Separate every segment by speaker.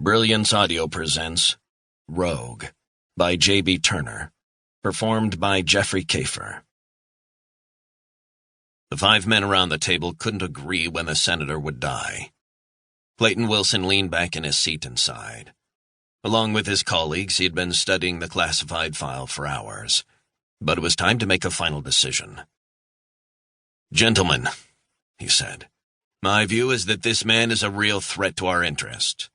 Speaker 1: Brilliance Audio presents Rogue by J.B. Turner, performed by Jeffrey Kafer. The 5 men around the table couldn't agree when the senator would die. Clayton Wilson leaned back in his seat and sighed. Along with his colleagues, he had been studying the classified file for hours, but it was time to make a final decision. "Gentlemen," he said, "my view is that this man is a real threat to our interest."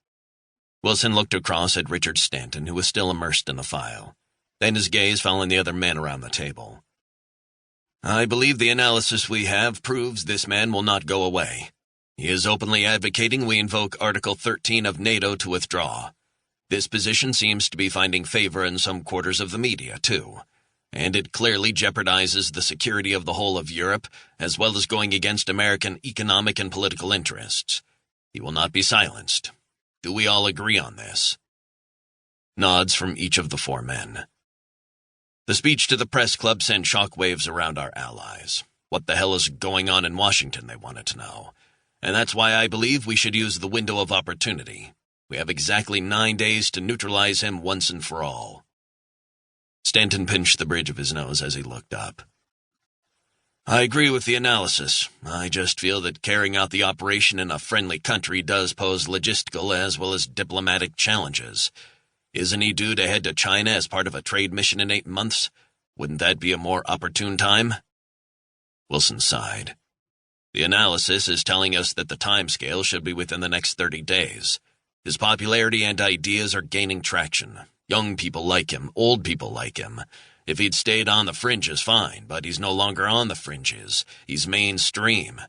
Speaker 1: Wilson looked across at Richard Stanton, who was still immersed in the file. Then his gaze fell on the other men around the table. "I believe the analysis we have proves this man will not go away. He is openly advocating we invoke Article 13 of NATO to withdraw. This position seems to be finding favor in some quarters of the media, too, and it clearly jeopardizes the security of the whole of Europe, as well as going against American economic and political interests. He will not be silenced. Do we all agree on this?" Nods from each of the 4 men. The speech to the press club sent shockwaves around our allies. What the hell is going on in Washington, they wanted to know. And that's why I believe we should use the window of opportunity. We have exactly 9 days to neutralize him once and for all. Stanton pinched the bridge of his nose as he looked up. "I agree with the analysis. I just feel that carrying out the operation in a friendly country does pose logistical as well as diplomatic challenges. Isn't he due to head to China as part of a trade mission in 8 months? Wouldn't that be a more opportune time?" Wilson sighed. "The analysis is telling us that the timescale should be within the next 30 days. His popularity and ideas are gaining traction. Young people like him, old people like him. If he'd stayed on the fringes, fine, but he's no longer on the fringes. He's mainstream.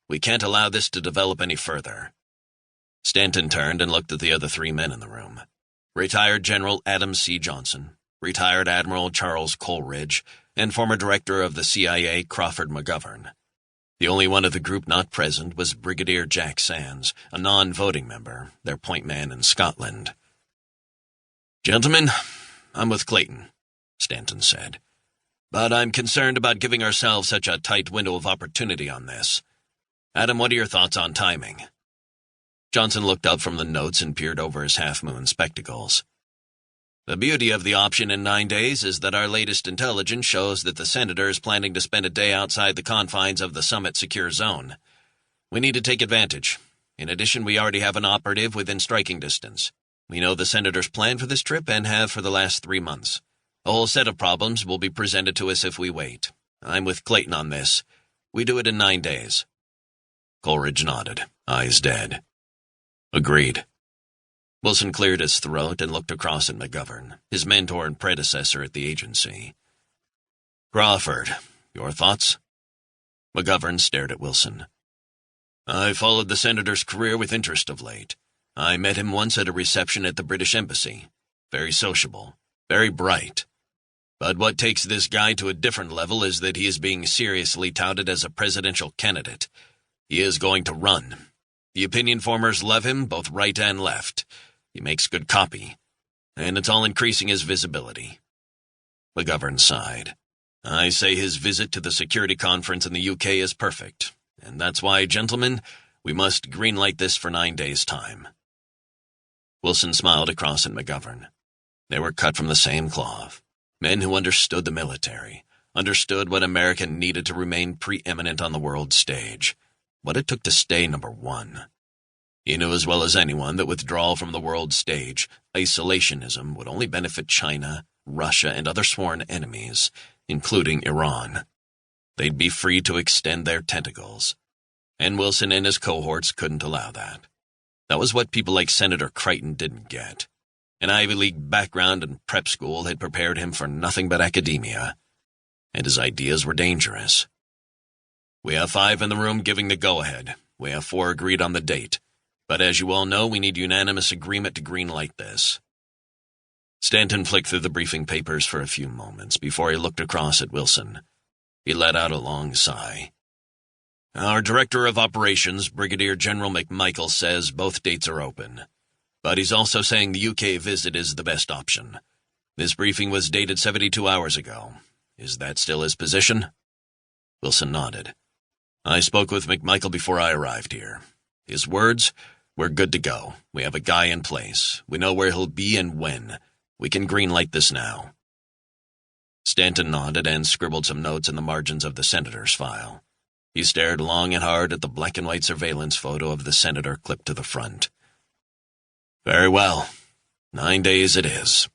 Speaker 1: We can't allow this to develop any further." Stanton turned and looked at the other 3 men in the room. Retired General Adam C. Johnson, retired Admiral Charles Coleridge, and former director of the CIA Crawford McGovern. The only one of the group not present was Brigadier Jack Sands, a non-voting member, their point man in Scotland. "Gentlemen, I'm with Clayton," Stanton said. "But I'm concerned about giving ourselves such a tight window of opportunity on this. Adam, what are your thoughts on timing?" Johnson looked up from the notes and peered over his half-moon spectacles. "The beauty of the option in 9 days is that our latest intelligence shows that the senator is planning to spend a day outside the confines of the summit secure zone. We need to take advantage. In addition, we already have an operative within striking distance. We know the senator's plan for this trip and have for the last 3 months. A whole set of problems will be presented to us if we wait. I'm with Clayton on this. We do it in 9 days. Coleridge nodded, eyes dead. "Agreed." Wilson cleared his throat and looked across at McGovern, his mentor and predecessor at the agency. "Crawford, your thoughts?" McGovern stared at Wilson. "I followed the senator's career with interest of late. I met him once at a reception at the British Embassy. Very sociable, very bright. But what takes this guy to a different level is that he is being seriously touted as a presidential candidate. He is going to run. The opinion formers love him, both right and left. He makes good copy, and it's all increasing his visibility." McGovern sighed. "I say his visit to the security conference in the UK is perfect, and that's why, gentlemen, we must greenlight this for 9 days' time." Wilson smiled across at McGovern. They were cut from the same cloth. Men who understood the military, understood what America needed to remain preeminent on the world stage, what it took to stay number 1. He knew as well as anyone that withdrawal from the world stage, isolationism, would only benefit China, Russia, and other sworn enemies, including Iran. They'd be free to extend their tentacles, and Wilson and his cohorts couldn't allow that. That was what people like Senator Crichton didn't get. An Ivy League background and prep school had prepared him for nothing but academia, and his ideas were dangerous. "We have 5 in the room giving the go-ahead. We have 4 agreed on the date. But as you all know, we need unanimous agreement to greenlight this." Stanton flicked through the briefing papers for a few moments before he looked across at Wilson. He let out a long sigh. "Our Director of Operations, Brigadier General McMichael, says both dates are open. But he's also saying the UK visit is the best option. This briefing was dated 72 hours ago. Is that still his position?" Wilson nodded. "I spoke with McMichael before I arrived here. His words, We're good to go. We have a guy in place. We know where he'll be and when. We can greenlight this now." Stanton nodded and scribbled some notes in the margins of the senator's file. He stared long and hard at the black-and-white surveillance photo of the senator clipped to the front. "Very well. 9 days it is."